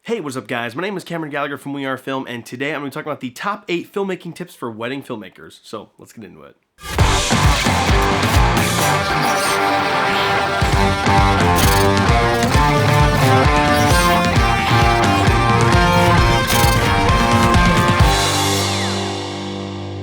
Hey, what's up guys? My name is Cameron Gallagher from We Are Film, and today I'm going to be talking about the top 8 filmmaking tips for wedding filmmakers. So let's get into it.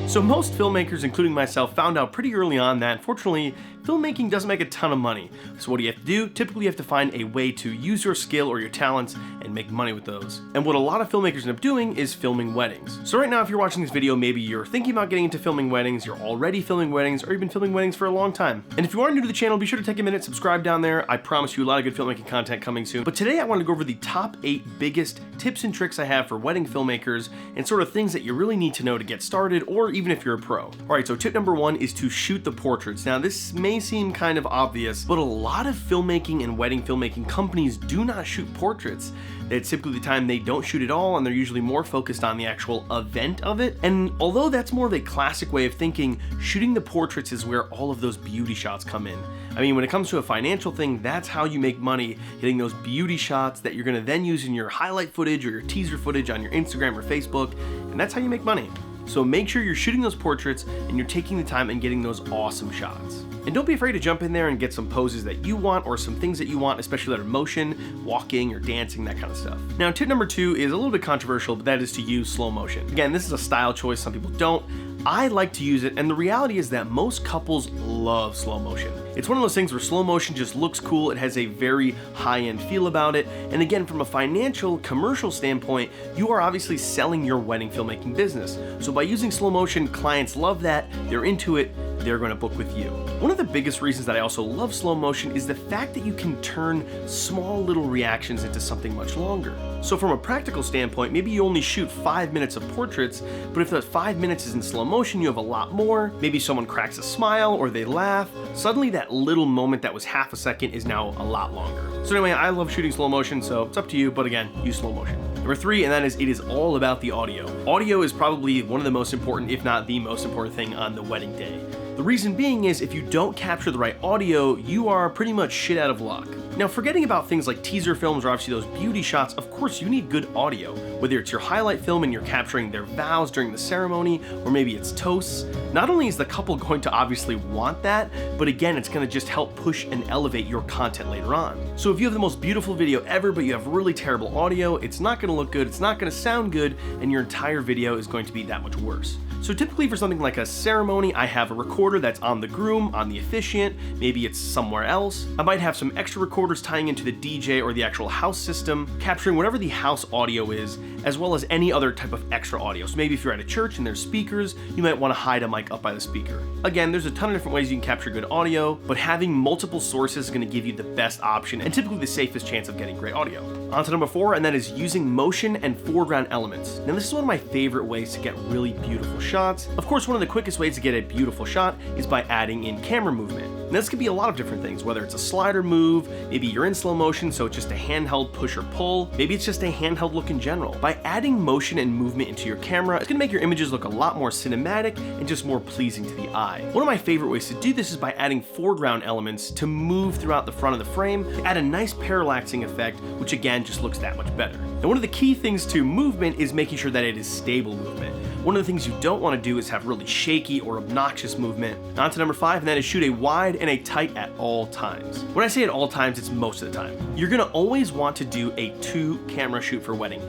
So most filmmakers, including myself, found out pretty early on that, unfortunately, filmmaking doesn't make a ton of money. So what do you have to do? Typically you have to find a way to use your skill or your talents and make money with those. And what a lot of filmmakers end up doing is filming weddings. So right now, if you're watching this video, maybe you're thinking about getting into filming weddings, you're already filming weddings, or you've been filming weddings for a long time. And if you are new to the channel, be sure to take a minute, subscribe down there. I promise you a lot of good filmmaking content coming soon. But today I wanted to go over the top 8 biggest tips and tricks I have for wedding filmmakers and sort of things that you really need to know to get started, or even if you're a pro. Alright, so tip number 1 is to shoot the portraits. Now this may seem kind of obvious, but a lot of filmmaking and wedding filmmaking companies do not shoot portraits. It's typically the time they don't shoot at all, and they're usually more focused on the actual event of it. And although that's more of a classic way of thinking, shooting the portraits is where all of those beauty shots come in. I mean, when it comes to a financial thing, that's how you make money, getting those beauty shots that you're gonna then use in your highlight footage or your teaser footage on your Instagram or Facebook, and that's how you make money. So make sure you're shooting those portraits and you're taking the time and getting those awesome shots. And don't be afraid to jump in there and get some poses that you want or some things that you want, especially that are motion, walking or dancing, that kind of stuff. Now, tip number 2 is a little bit controversial, but that is to use slow motion. Again, this is a style choice, some people don't. I like to use it, and the reality is that most couples love slow motion. It's one of those things where slow motion just looks cool, it has a very high-end feel about it, and again, from a financial, commercial standpoint, you are obviously selling your wedding filmmaking business. So by using slow motion, clients love that, they're into it, they're going to book with you. One of the biggest reasons that I also love slow motion is the fact that you can turn small little reactions into something much longer. So from a practical standpoint, maybe you only shoot 5 minutes of portraits, but if that 5 minutes is in slow motion, you have a lot more. Maybe someone cracks a smile or they laugh. Suddenly that little moment that was half a second is now a lot longer. So anyway, I love shooting slow motion, so it's up to you, but again, use slow motion. Number 3, and that is, it is all about the audio. Audio is probably one of the most important, if not the most important thing on the wedding day. The reason being is if you don't capture the right audio, you are pretty much shit out of luck. Now, forgetting about things like teaser films or obviously those beauty shots, of course you need good audio. Whether it's your highlight film and you're capturing their vows during the ceremony, or maybe it's toasts, not only is the couple going to obviously want that, but again, it's going to just help push and elevate your content later on. So if you have the most beautiful video ever, but you have really terrible audio, it's not going to look good, it's not going to sound good, and your entire video is going to be that much worse. So typically for something like a ceremony, I have a recorder that's on the groom, on the officiant, maybe it's somewhere else. I might have some extra recorders tying into the DJ or the actual house system, capturing whatever the house audio is, as well as any other type of extra audio. So maybe if you're at a church and there's speakers, you might want to hide a mic up by the speaker. Again, there's a ton of different ways you can capture good audio, but having multiple sources is going to give you the best option and typically the safest chance of getting great audio. On to number 4, and that is using motion and foreground elements. Now this is one of my favorite ways to get really beautiful shots. Of course, one of the quickest ways to get a beautiful shot is by adding in camera movement. And this could be a lot of different things, whether it's a slider move, maybe you're in slow motion, so it's just a handheld push or pull, maybe it's just a handheld look in general. By adding motion and movement into your camera, it's gonna make your images look a lot more cinematic and just more pleasing to the eye. One of my favorite ways to do this is by adding foreground elements to move throughout the front of the frame to add a nice parallaxing effect, which again just looks that much better. And one of the key things to movement is making sure that it is stable movement. One of the things you don't want to do is have really shaky or obnoxious movement. On to number 5, and that is shoot a wide and a tight at all times. When I say at all times, it's most of the time. You're gonna always want to do a 2-camera shoot for a wedding.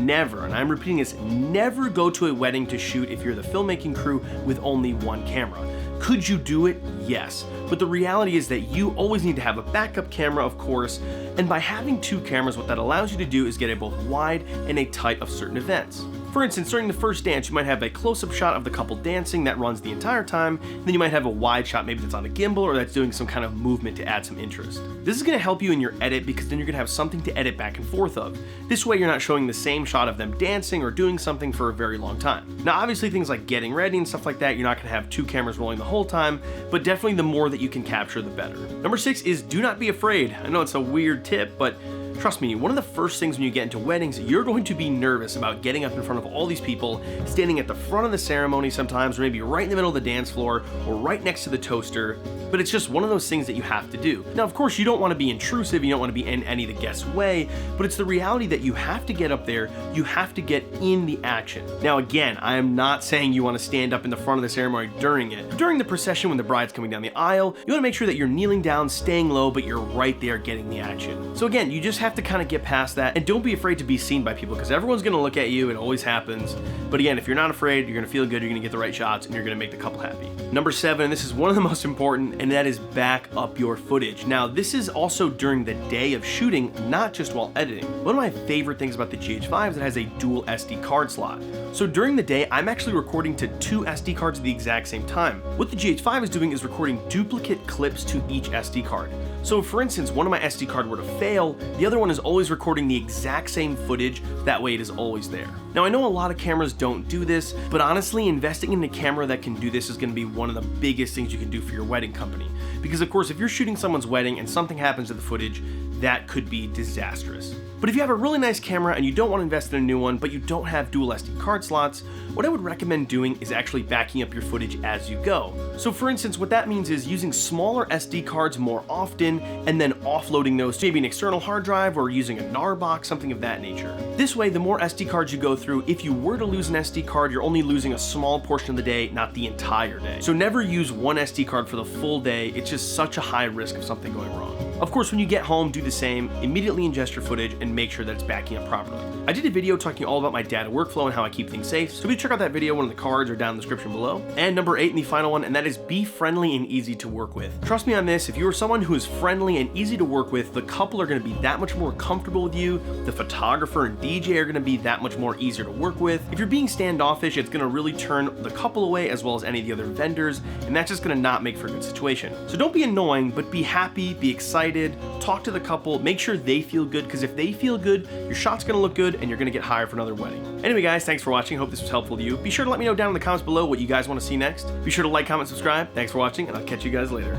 Never, and I'm repeating this, never go to a wedding to shoot if you're the filmmaking crew with only 1 camera. Could you do it? Yes. But the reality is that you always need to have a backup camera, of course, and by having 2 cameras, what that allows you to do is get a both wide and a tight of certain events. For instance, during the first dance, you might have a close-up shot of the couple dancing that runs the entire time, then you might have a wide shot maybe that's on a gimbal or that's doing some kind of movement to add some interest. This is going to help you in your edit because then you're going to have something to edit back and forth of. This way you're not showing the same shot of them dancing or doing something for a very long time. Now obviously things like getting ready and stuff like that, you're not going to have 2 cameras rolling the whole time, but definitely the more that you can capture, the better. Number 6 is do not be afraid. I know it's a weird tip, but Trust me, one of the first things when you get into weddings, you're going to be nervous about getting up in front of all these people, standing at the front of the ceremony sometimes, or maybe right in the middle of the dance floor, or right next to the toaster, but it's just one of those things that you have to do. Now, of course, you don't want to be intrusive, you don't want to be in any of the guests' way, but it's the reality that you have to get up there, you have to get in the action. Now, again, I am not saying you want to stand up in the front of the ceremony during it. During the procession, when the bride's coming down the aisle, you want to make sure that you're kneeling down, staying low, but you're right there getting the action. So again, you just have to kind of get past that, and don't be afraid to be seen by people, because everyone's going to look at you. It always happens. But again, if you're not afraid, you're going to feel good, you're going to get the right shots, and you're going to make the couple happy. Number 7, and this is one of the most important, and that is back up your footage. Now, this is also during the day of shooting, not just while editing. One of my favorite things about the GH5 is it has a dual SD card slot. So during the day, I'm actually recording to 2 SD cards at the exact same time. What the GH5 is doing is recording duplicate clips to each SD card. So for instance, one of my SD card were to fail, the other one is always recording the exact same footage, that way it is always there. Now, I know a lot of cameras don't do this, but honestly, investing in a camera that can do this is going to be one of the biggest things you can do for your wedding company. Because of course, if you're shooting someone's wedding and something happens to the footage, that could be disastrous. But if you have a really nice camera and you don't want to invest in a new one, but you don't have dual SD card slots, what I would recommend doing is actually backing up your footage as you go. So for instance, what that means is using smaller SD cards more often and then offloading those to maybe an external hard drive or using a NAR box, something of that nature. This way, the more SD cards you go through, if you were to lose an SD card, you're only losing a small portion of the day, not the entire day. So never use one SD card for the full day. It's just such a high risk of something going wrong. Of course, when you get home, do the same, immediately ingest your footage and make sure that it's backing up properly. I did a video talking all about my data workflow and how I keep things safe, so be check out that video, one of the cards are down in the description below. And number 8, and the final one, and that is be friendly and easy to work with. Trust me on this, if you are someone who is friendly and easy to work with, the couple are going to be that much more comfortable with you, the photographer and DJ are going to be that much more easier to work with. If you're being standoffish, it's going to really turn the couple away as well as any of the other vendors, and that's just going to not make for a good situation. So don't be annoying, but be happy, be excited, talk to the couple, make sure they feel good, because if they feel good, your shot's going to look good and you're going to get hired for another wedding. Anyway guys, thanks for watching, hope this was helpful to you. Be sure to let me know down in the comments below what you guys want to see next. Be sure to like, comment, subscribe. Thanks for watching, and I'll catch you guys later.